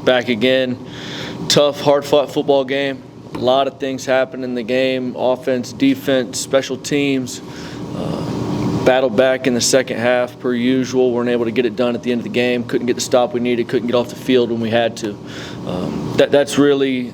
back again. Tough, hard-fought football game. A lot of things happened in the game: offense, defense, special teams. Battled back in the second half per usual. Weren't able to get it done at the end of the game. Couldn't get the stop we needed. Couldn't get off the field when we had to. That's really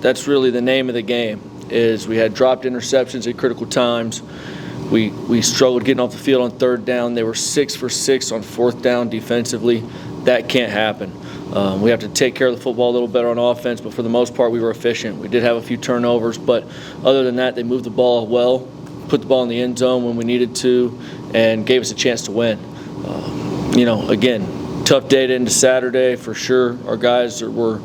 the name of the game. Is we had dropped interceptions at critical times. We struggled getting off the field on third down. They were 6 for 6 on fourth down defensively. That can't happen. We have to take care of the football a little better on offense, but for the most part we were efficient. We did have a few turnovers, but other than that, they moved the ball well, put the ball in the end zone when we needed to, and gave us a chance to win. Again, tough day into Saturday for sure. Our guys were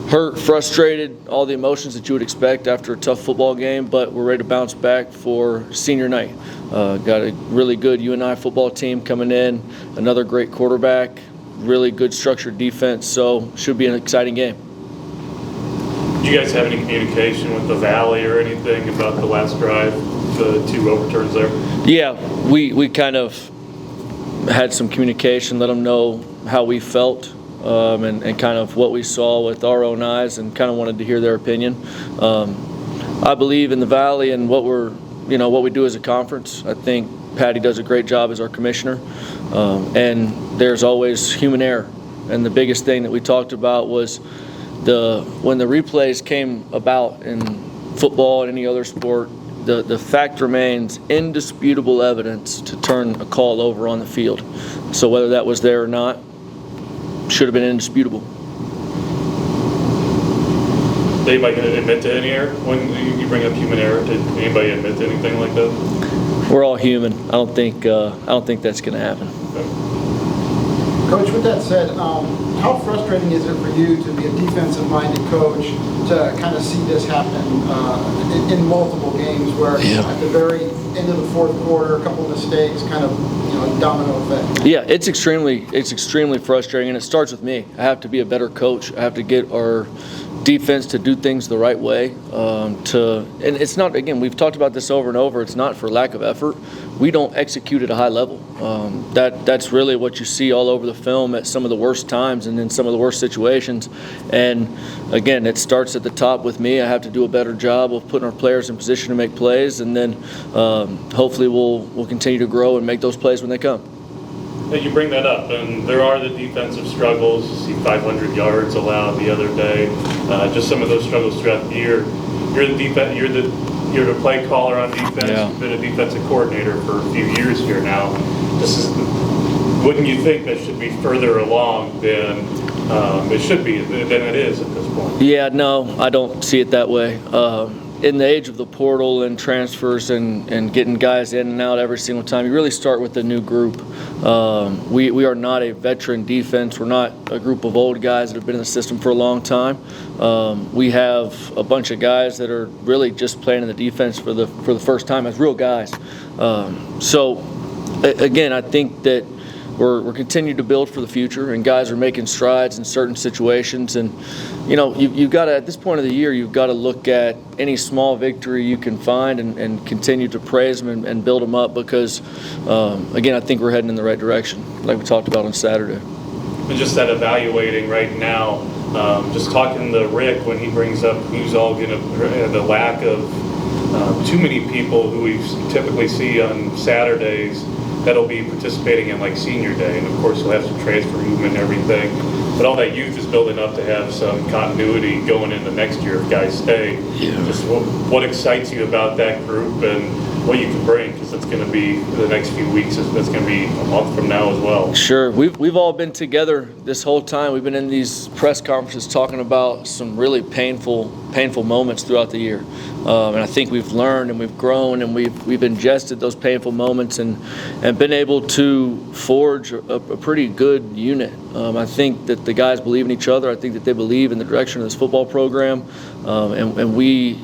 hurt, frustrated, all the emotions that you would expect after a tough football game, but we're ready to bounce back for senior night. Got a really good UNI football team coming in, another great quarterback, really good structured defense, so should be an exciting game. Do you guys have any communication with the Valley or anything about the last drive, the 2 overturns there? Yeah, we kind of had some communication, let them know how we felt. And kind of what we saw with our own eyes, and kind of wanted to hear their opinion. I believe in the Valley and what we do as a conference. I think Patty does a great job as our commissioner, and there's always human error. And the biggest thing that we talked about was when the replays came about in football and any other sport, the fact remains indisputable evidence to turn a call over on the field. So whether that was there or not, should have been indisputable. Did anybody admit to any error? When you bring up human error, did anybody admit to anything like that? We're all human. I don't think that's going to happen. Okay. Coach, with that said, how frustrating is it for you to be a defensive-minded coach to kind of see this happen in multiple games where at the very end of the fourth quarter, a couple of mistakes, kind of domino effect? Yeah, it's extremely frustrating, and it starts with me. I have to be a better coach. I have to get our defense to do things the right way. And it's not, again, we've talked about this over and over, it's not for lack of effort. We don't execute at a high level. That's really what you see all over the film at some of the worst times and in some of the worst situations. And again, it starts at the top with me. I have to do a better job of putting our players in position to make plays, and then hopefully we'll continue to grow and make those plays when they come. You bring that up, and there are the defensive struggles. You see 500 yards allowed the other day. Just some of those struggles throughout the year. You're the play caller on defense. Yeah. You've been a defensive coordinator for a few years here now. Wouldn't you think that should be further along than it should be than it is at this point? Yeah, no, I don't see it that way. In the age of the portal and transfers and getting guys in and out every single time, you really start with a new group. We are not a veteran defense. We're not a group of old guys that have been in the system for a long time. We have a bunch of guys that are really just playing in the defense for the first time as real guys. So again, I think that we're continuing to build for the future, and guys are making strides in certain situations. And you've got to, at this point of the year, you've got to look at any small victory you can find and continue to praise them and build them up, because again, I think we're heading in the right direction, like we talked about on Saturday. And just that evaluating right now, just talking to Rick when he brings up who's all going to, the lack of too many people who we typically see on Saturdays that'll be participating in like senior day, and of course we'll have some transfer movement and everything, but all that youth is building up to have some continuity going into next year if guys stay. Just what excites you about that group and what you can bring, because it's going to be the next few weeks, that's going to be a month from now as well. Sure, we've all been together this whole time. We've been in these press conferences talking about some really painful moments throughout the year, and I think we've learned and we've grown and we've ingested those painful moments and been able to forge a pretty good unit. I think that the guys believe in each other. I think that they believe in the direction of this football program, and we.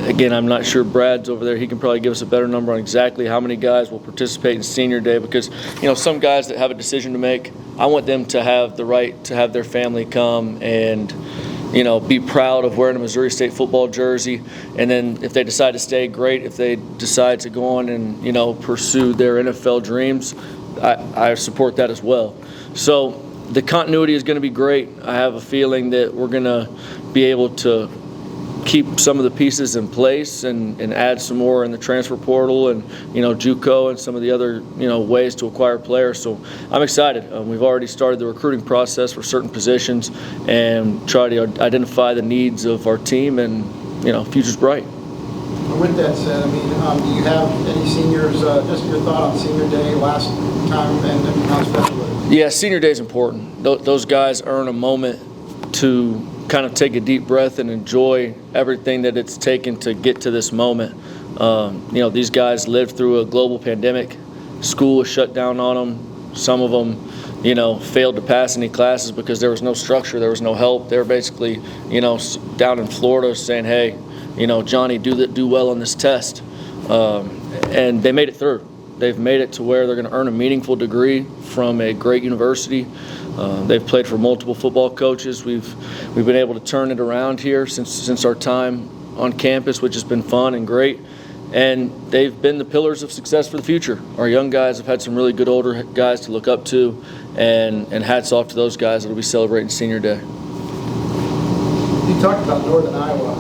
Again, I'm not sure Brad's over there. He can probably give us a better number on exactly how many guys will participate in senior day, because some guys that have a decision to make, I want them to have the right to have their family come and be proud of wearing a Missouri State football jersey. And then if they decide to stay, great. If they decide to go on and pursue their NFL dreams, I support that as well. So the continuity is going to be great. I have a feeling that we're going to be able to keep some of the pieces in place and add some more in the transfer portal and, JUCO and some of the other, ways to acquire players. So I'm excited. We've already started the recruiting process for certain positions and try to identify the needs of our team, and, future's bright. With that said, do you have any seniors, just your thought on senior day last time and how special it is? Yeah, senior day is important. Those guys earn a moment to kind of take a deep breath and enjoy everything that it's taken to get to this moment. These guys lived through a global pandemic. School was shut down on them. Some of them, failed to pass any classes because there was no structure, there was no help. They were basically, down in Florida saying, hey, Johnny, do well on this test. And they made it through. They've made it to where they're going to earn a meaningful degree from a great university. They've played for multiple football coaches. We've been able to turn it around here since our time on campus, which has been fun and great. And they've been the pillars of success for the future. Our young guys have had some really good older guys to look up to, and hats off to those guys that will be celebrating Senior Day. You talked about Northern Iowa.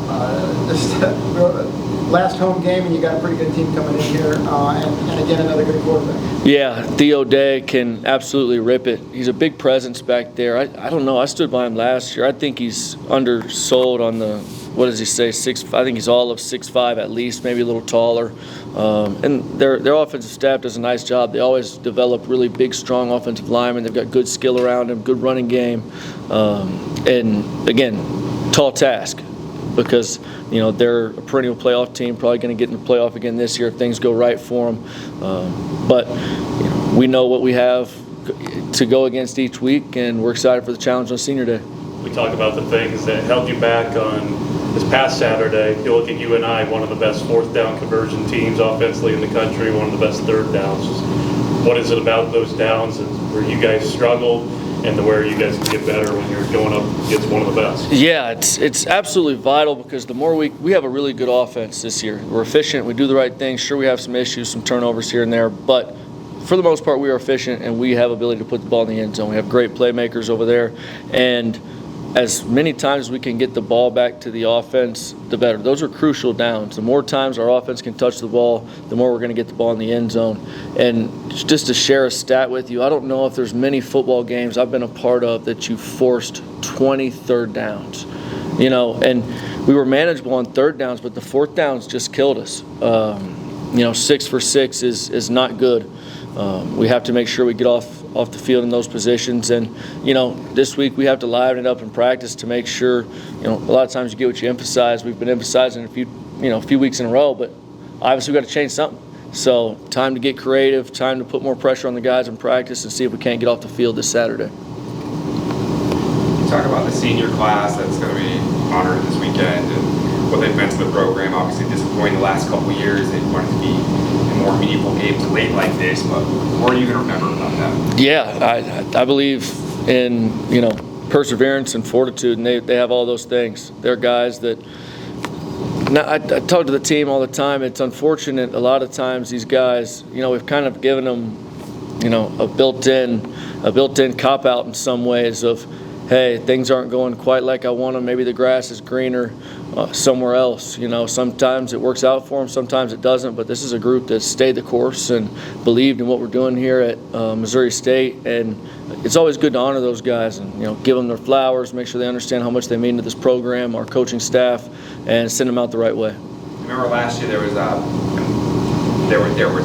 Last home game, and you got a pretty good team coming in here, and again, another good quarterback. Yeah, Theo Day can absolutely rip it. He's a big presence back there. I don't know. I stood by him last year. I think he's undersold on the, what does he say, 6'5". I think he's all of 6'5" at least, maybe a little taller. And their offensive staff does a nice job. They always develop really big, strong offensive linemen. They've got good skill around them, good running game. And, again, tall task, because they're a perennial playoff team, probably going to get in the playoff again this year if things go right for them. But we know what we have to go against each week, and we're excited for the challenge on Senior Day. We talk about the things that held you back on this past Saturday. You look at UNI, one of the best fourth down conversion teams offensively in the country, one of the best third downs. What is it about those downs where you guys struggled, and where you guys can get better when you're going up against one of the best? Yeah, it's absolutely vital, because the more we have a really good offense this year. We're efficient. We do the right things. Sure, we have some issues, some turnovers here and there, but for the most part, we are efficient, and we have ability to put the ball in the end zone. We have great playmakers over there, and as many times as we can get the ball back to the offense, the better. Those are crucial downs. The more times our offense can touch the ball, the more we're going to get the ball in the end zone. And just to share a stat with you, I don't know if there's many football games I've been a part of that you forced 20 third downs. And we were manageable on third downs, but the fourth downs just killed us. 6 for 6 is not good. We have to make sure we get off the field in those positions, and this week we have to liven it up in practice to make sure. A lot of times you get what you emphasize. We've been emphasizing a few weeks in a row, but obviously we've got to change something. So time to get creative, time to put more pressure on the guys in practice, and see if we can't get off the field this Saturday. Talk about the senior class that's going to be honored this weekend and what they've meant to the program. Obviously disappointing the last couple of years. They wanted to be in more meaningful games late like this, but what are you going to remember about that? Yeah, I believe in perseverance and fortitude, and they have all those things. They're guys that. I talk to the team all the time. It's unfortunate a lot of times these guys, we've kind of given them, a built-in cop-out in some ways of, hey, things aren't going quite like I want them. Maybe the grass is greener somewhere else. Sometimes it works out for them, sometimes it doesn't. But this is a group that stayed the course and believed in what we're doing here at Missouri State. And it's always good to honor those guys and give them their flowers, make sure they understand how much they mean to this program, our coaching staff, and send them out the right way. Remember last year there was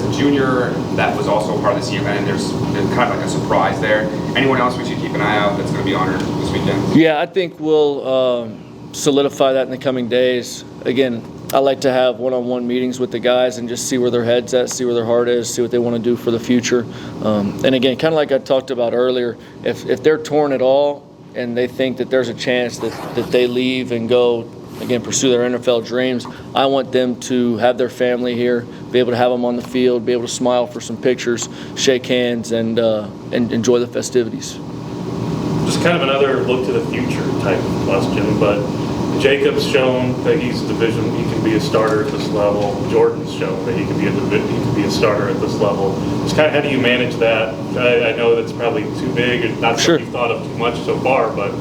a junior that was also part of the senior, and there's kind of like a surprise there. Anyone else we should keep an eye out that's going to be honored this weekend? Yeah, I think we'll solidify that in the coming days. Again, I like to have one-on-one meetings with the guys and just see where their head's at, see where their heart is, see what they want to do for the future. And again, kind of like I talked about earlier, if they're torn at all and they think that there's a chance that they leave and go, again, pursue their NFL dreams, I want them to have their family here, be able to have them on the field, be able to smile for some pictures, shake hands, and enjoy the festivities. Just kind of another look to the future type question, but Jacob's shown that he can be a starter at this level. Jordan's shown that he can be a starter at this level. Just kind of, how do you manage that? I know that's probably too big and not Sure. something you've thought of too much so far, but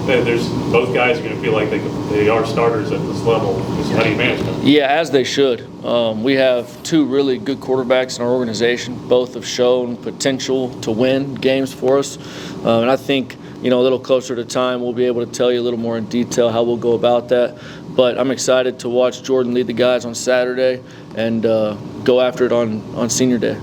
there's both guys are going to feel like they are starters at this level. Just how do you manage that? Yeah, as they should. We have two really good quarterbacks in our organization. Both have shown potential to win games for us. And I think, a little closer to time, we'll be able to tell you a little more in detail how we'll go about that. But I'm excited to watch Jordan lead the guys on Saturday and go after it on Senior Day.